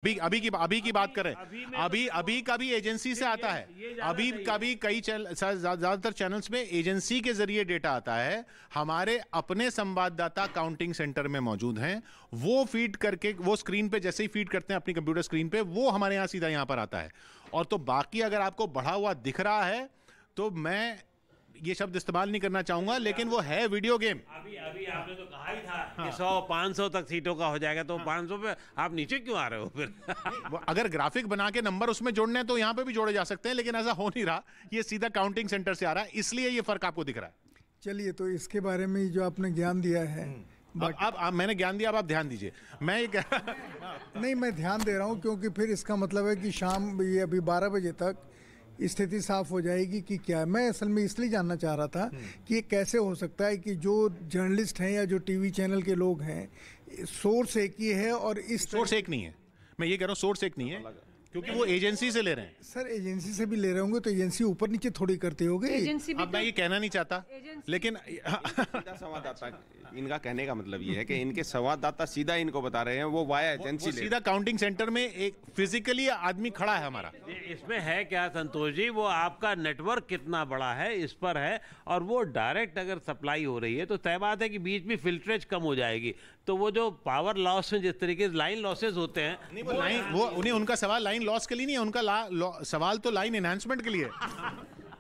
अभी की बात करें, अभी का भी एजेंसी से आता है, अभी का भी कई ज्यादातर चैनल्स में एजेंसी के जरिए डेटा आता है। हमारे अपने संवाददाता काउंटिंग सेंटर में मौजूद हैं, वो फीड करके, वो स्क्रीन पे जैसे ही फीड करते हैं अपनी कंप्यूटर स्क्रीन पे, वो हमारे यहां सीधा यहां पर आता है। और तो बाकी अगर आपको बढ़ा हुआ दिख रहा है तो मैं ये शब्द इस्तेमाल नहीं करना चाहूंगा, लेकिन वो है वीडियो गेम। अभी आपने तो कहा ही था कि 100-500 तक सीटों का हो जाएगा, तो 500 पे आप नीचे क्यों आ रहे हो फिर? अगर ग्राफिक बना के नंबर उसमें जोड़ने हैं तो यहां पे भी जोड़े जा सकते हैं, लेकिन ऐसा हो नहीं रहा, ये सीधा काउंटिंग सेंटर से आ रहा है, इसलिए ये फर्क आपको दिख रहा है। चलिए, तो इसके बारे में जो आपने ज्ञान दिया है, अब मैंने ज्ञान दिया, अब आप ध्यान दीजिए। मैं ये नहीं, मैं ध्यान दे रहा हूँ, क्योंकि फिर इसका मतलब है कि शाम ये अभी 12 बजे तक स्थिति साफ हो जाएगी कि क्या। मैं असल में इसलिए जानना चाह रहा था कि ये कैसे हो सकता है कि जो जर्नलिस्ट हैं या जो टीवी चैनल के लोग हैं, सोर्स एक ही है और इस सोर्स एक नहीं है। मैं ये कह रहा हूँ सोर्स एक नहीं है, क्योंकि वो एजेंसी से ले रहे हैं। सर, एजेंसी से भी ले रहे होंगे तो एजेंसी ऊपर नीचे थोड़ी करती होगी। अब मैं ये कहना नहीं चाहता, लेकिन संवाददाता, इनका कहने का मतलब ये है कि इनके संवाददाता सीधा इनको बता रहे हैं, वो वाया एजेंसी सीधा काउंटिंग सेंटर में एक फिजिकली आदमी खड़ा है हमारा। इसमें है क्या संतोष जी, वो आपका नेटवर्क कितना बड़ा है इस पर है, और वो डायरेक्ट अगर सप्लाई हो रही है तो तय बात है कि बीच में फिल्ट्रेज कम हो जाएगी। तो वो जो पावर लॉस में जिस तरीके से लाइन लॉसेज होते हैं, वो उनका सवाल लाइन लॉस के लिए नहीं है, उनका सवाल तो लाइन एनहांसमेंट के लिए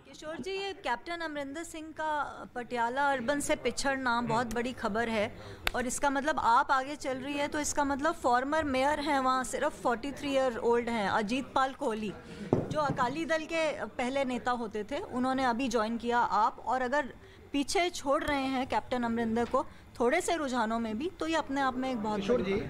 किशोर जी, ये कैप्टन अमरिंदर सिंह का पटियाला अर्बन से पिछड़ना बहुत बड़ी खबर है, और इसका मतलब आप आगे चल रही है तो इसका मतलब फॉर्मर मेयर हैं वहाँ, सिर्फ 43 ईयर ओल्ड हैं, अजीत पाल कोहली, जो अकाली दल के पहले नेता होते थे, उन्होंने अभी ज्वाइन किया आप, और अगर पीछे छोड़ रहे हैं कैप्टन अमरिंदर को थोड़े से रुझानों में भी, तो ये अपने आप में एक बहुत किशोर जी,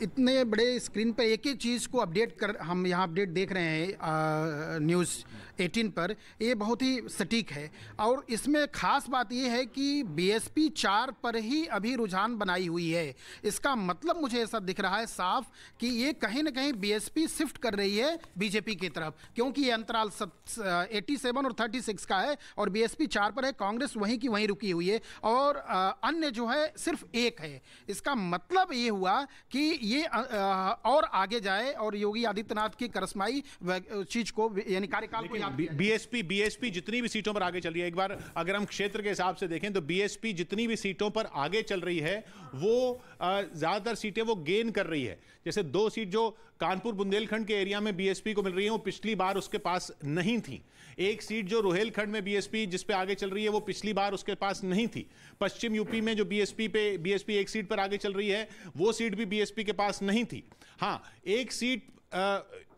इतने बड़े स्क्रीन पर एक ही चीज़ को अपडेट कर, हम यहाँ अपडेट देख रहे हैं न्यूज़ 18 पर, ये बहुत ही सटीक है। और इसमें ख़ास बात ये है कि बीएसपी 4 पर ही अभी रुझान बनाई हुई है। इसका मतलब मुझे ऐसा दिख रहा है साफ कि ये कहीं ना कहीं बीएसपी शिफ्ट कर रही है बीजेपी की तरफ, क्योंकि ये अंतराल 87 और 36 का है और बीएसपी 4 पर है, कांग्रेस वहीं की वहीं रुकी हुई है, और अन्य जो है सिर्फ 1 है। इसका मतलब ये हुआ कि ये और आगे जाए और योगी आदित्यनाथ की करस्माई चीज को, यानी कार्यकाल को, बीएसपी जितनी भी सीटों पर आगे चल रही है, एक बार अगर हम क्षेत्र के हिसाब से देखें तो बीएसपी जितनी भी सीटों पर आगे चल रही है वो ज्यादातर सीटें वो गेन कर रही है। जैसे 2 सीट जो कानपुर बुंदेलखंड के एरिया में बीएसपी को मिल रही है, वो पिछली बार उसके पास नहीं थी। 1 सीट जो रोहेलखंड में बीएसपी जिस पे आगे चल रही है, वो पिछली बार उसके पास नहीं थी। पश्चिम यूपी में जो बीएसपी 1 सीट पर आगे चल रही है, वो सीट भी बीएसपी के पास नहीं थी। हाँ, 1 सीट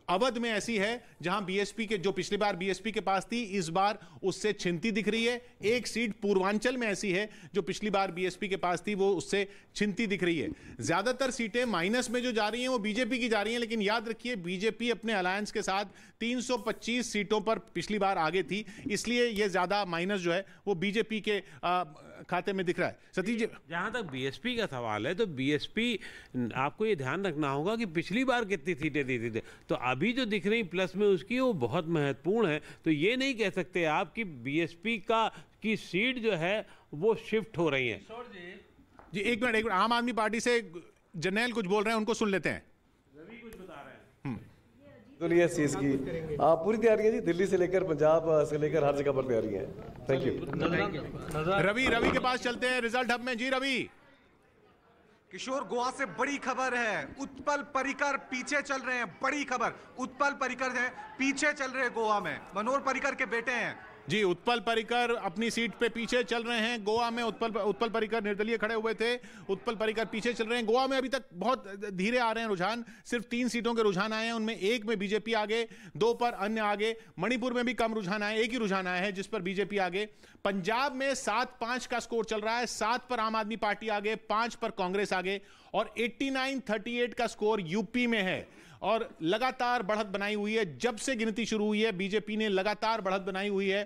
अवध में ऐसी है जहां बीएसपी के, जो पिछली बार बीएसपी के पास थी, इस बार उससे छिनती दिख रही है। 1 सीट पूर्वांचल में ऐसी है जो पिछली बार बीएसपी के पास थी, वो उससे छिनती दिख रही है। ज्यादातर सीटें माइनस में जो जा रही हैं वो बीजेपी की जा रही हैं, लेकिन याद रखिए बीजेपी अपने अलायंस के साथ 325 सीटों पर पिछली बार आगे थी, इसलिए यह ज्यादा माइनस जो है वो बीजेपी के खाते में दिख रहा है। सतीश जी, जहां तक बीएसपी का सवाल है तो बीएसपी, आपको ये ध्यान रखना होगा कि पिछली बार कितनी सीटें दी थी, तो अभी जो दिख रही प्लस में उसकी, वो बहुत महत्वपूर्ण है। तो ये नहीं कह सकते आप कि बीएसपी की सीट जो है वो शिफ्ट हो रही है। जी एक मिनट, आम आदमी पार्टी से जर्नैल कुछ बोल रहे हैं, उनको सुन लेते हैं। रवि कुछ बता रहे हैं। इस चीज की पूरी तैयारी है जी, दिल्ली से लेकर पंजाब से लेकर हर जगह पर तैयारी है। Thank you. रवि के पास चलते हैं रिजल्ट हब में। जी रवि। किशोर, गोवा से बड़ी खबर है, उत्पल परिकर पीछे चल रहे हैं। बड़ी खबर, उत्पल परिकर है पीछे चल रहे हैं गोवा में, मनोहर परिकर के बेटे हैं। जी, उत्पल परिकर अपनी सीट पे पीछे चल रहे हैं। गोवा में उत्पल परिकर निर्दलीय खड़े हुए थे, उत्पल परिकर पीछे चल रहे हैं। गोवा में अभी तक बहुत धीरे आ रहे हैं रुझान, सिर्फ 3 सीटों के रुझान आए हैं, उनमें 1 में बीजेपी आगे, 2 पर अन्य आगे। मणिपुर में भी कम रुझान आए, 1 ही रुझान आया है जिस पर बीजेपी आगे। पंजाब में 7-5 का स्कोर चल रहा है, 7 पर आम आदमी पार्टी आगे, 5 पर कांग्रेस आगे, और 89-38 का स्कोर यूपी में है। और लगातार बढ़त बनाई हुई है, जब से गिनती शुरू हुई है बीजेपी ने लगातार बढ़त बनाई हुई है।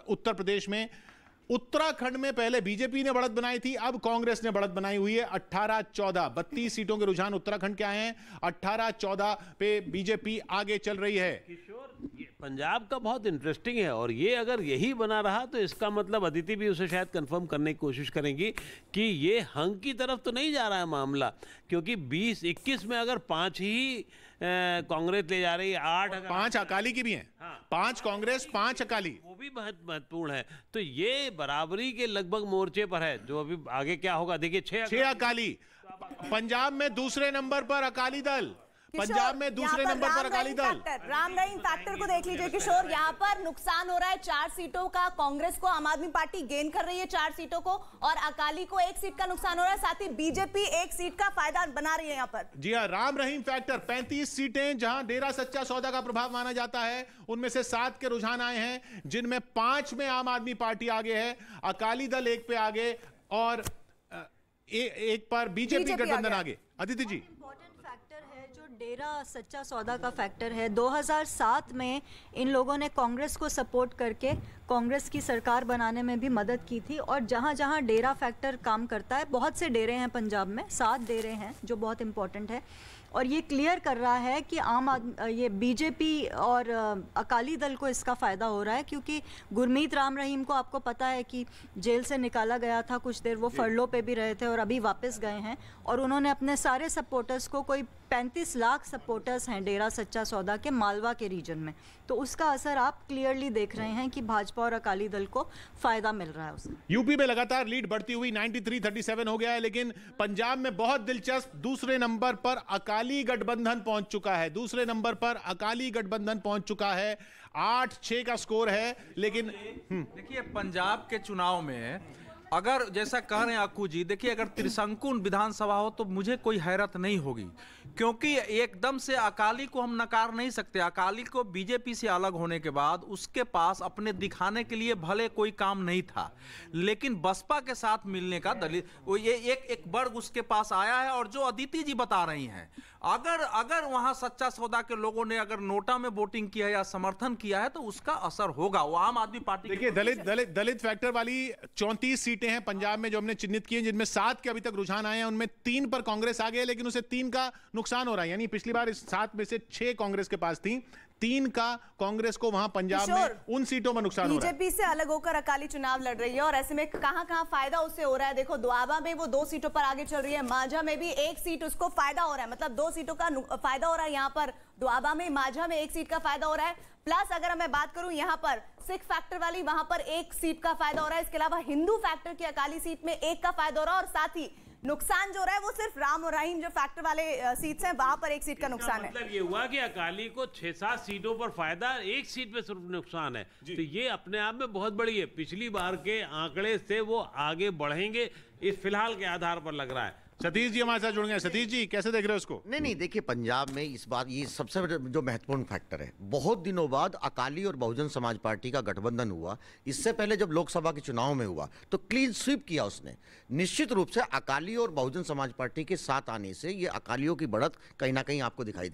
उत्तर प्रदेश में, उत्तराखंड में पहले बीजेपी ने बढ़त बनाई थी, अब कांग्रेस ने बढ़त बनाई हुई है। 18-14 32 सीटों के रुझान उत्तराखंड के आए हैं, 18-14 पे बीजेपी आगे चल रही है। किशोर, पंजाब का बहुत इंटरेस्टिंग है, और ये अगर यही बना रहा तो इसका मतलब अदिति भी उसे शायद कंफर्म करने की कोशिश करेंगी कि ये हंग की तरफ तो नहीं जा रहा है मामला, क्योंकि 20-21 में अगर 5 ही कांग्रेस ले जा रही है, 8 5 अकाली की भी हैं। हाँ। 5 कांग्रेस, 5 अकाली, वो भी बहुत महत्वपूर्ण है। तो ये बराबरी के लगभग मोर्चे पर है। जो अभी आगे क्या होगा देखिए, 6 अकाली। पंजाब में दूसरे नंबर पर अकाली दल, पंजाब में दूसरे नंबर पर अकाली दल। राम रहीम फैक्टर को देख लीजिए किशोर, यहाँ पर नुकसान हो रहा है 4 सीटों का। कांग्रेस को आम आदमी पार्टी गेन कर रही है 4 सीटों को, और अकाली को 1 सीट का नुकसान हो रहा है। साथ ही बीजेपी 1 सीट का फायदा बना रही है यहाँ पर। जी हाँ, राम रहीम फैक्टर 35 सीटें जहां डेरा सच्चा सौदा का प्रभाव माना जाता है, उनमें से 7 के रुझान आए हैं, जिनमें 5 में आम आदमी पार्टी आगे है, अकाली दल 1 पे आगे, और 1 पर बीजेपी गठबंधन आगे। अदिति जी, डेरा सच्चा सौदा का फैक्टर है। 2007 में इन लोगों ने कांग्रेस को सपोर्ट करके कांग्रेस की सरकार बनाने में भी मदद की थी, और जहां जहां डेरा फैक्टर काम करता है, बहुत से डेरे हैं पंजाब में, 7 डेरे हैं जो बहुत इंपॉर्टेंट है, और ये क्लियर कर रहा है कि ये बीजेपी और अकाली दल को इसका फ़ायदा हो रहा है, क्योंकि गुरमीत राम रहीम को आपको पता है कि जेल से निकाला गया था, कुछ देर वो फरलो पे भी रहे थे और अभी वापस गए हैं, और उन्होंने अपने सारे सपोर्टर्स को, कोई 35 लाख सपोर्टर्स हैं डेरा सच्चा सौदा के मालवा के रीजन में, तो उसका असर आप क्लियरली देख रहे हैं कि भाजपा और अकाली दल को फ़ायदा मिल रहा है उससे। यूपी में लगातार लीड बढ़ती हुई 93-37 हो गया है, लेकिन पंजाब में बहुत दिलचस्प दूसरे नंबर पर अकाली गठबंधन पहुंच चुका है। दूसरे नंबर पर अकाली गठबंधन पहुंच चुका है, 8-6 का स्कोर है। लेकिन देखिए, पंजाब के चुनाव में अगर जैसा कह रहे हैं अक्कू जी, देखिए अगर त्रिशंकुन विधानसभा हो तो मुझे कोई हैरत नहीं होगी, क्योंकि एकदम से अकाली को हम नकार नहीं सकते। अकाली को बीजेपी से अलग होने के बाद उसके पास अपने दिखाने के लिए भले कोई काम नहीं था, लेकिन बसपा के साथ मिलने का दलित ये एक वर्ग उसके पास आया है। और जो अदिति जी बता रही हैं, अगर वहां सच्चा सौदा के लोगों ने अगर नोटा में वोटिंग किया है या समर्थन किया है तो उसका असर होगा। वो आम आदमी पार्टी, देखिए दलित फैक्टर वाली 34 सीटें हैं पंजाब में जो हमने चिन्हित की हैं, जिनमें 7 के अभी तक रुझान आए हैं, उनमें 3 पर कांग्रेस आ गई, लेकिन उसे 3 का नुकसान हो रहा है। यानी पिछली बार इस 7 में से 6 कांग्रेस के पास थी, 3 का कांग्रेस को वहां पंजाब में उन सीटों में नुकसान हो रहा है। बीजेपी से अलग होकर अकाली चुनाव लड़ रही है, और ऐसे में कहां फायदा उससे हो रहा है। देखो, दोआबा में वो 2 सीटों पर आगे चल रही है, माझा में भी 1 सीट उसको फायदा हो रहा है, मतलब 2 सीटों का फायदा हो रहा है यहाँ पर दोआबा में। माझा में 1 सीट का फायदा हो रहा है, प्लस अगर मैं बात करूं यहाँ पर 6 फैक्टर वाली, वहां पर 1 सीट का फायदा हो रहा है। इसके अलावा हिंदू फैक्टर की अकाली सीट में 1 का फायदा हो रहा है, और साथ ही नुकसान जो रहा है वो सिर्फ राम और रहीम जो फैक्टर वाले सीट्स हैं, वहां पर 1 सीट का नुकसान है। मतलब ये हुआ कि अकाली को 6-7 सीटों पर फायदा, 1 सीट पे सिर्फ नुकसान है। तो ये अपने आप में बहुत बड़ी है। पिछली बार के आंकड़े से वो आगे बढ़ेंगे, इस फिलहाल के आधार पर लग रहा है। सतीश जी हमारे साथ जुड़ गए। सतीश जी, कैसे देख रहे हो उसको? नहीं, देखिए पंजाब में इस बार ये सबसे जो महत्वपूर्ण फैक्टर है, बहुत दिनों बाद अकाली और बहुजन समाज पार्टी का गठबंधन हुआ। इससे पहले जब लोकसभा के चुनाव में हुआ तो क्लीन स्वीप किया उसने। निश्चित रूप से अकाली और बहुजन समाज पार्टी के साथ आने से ये अकालियों की बढ़त कहीं ना कहीं आपको दिखाई दे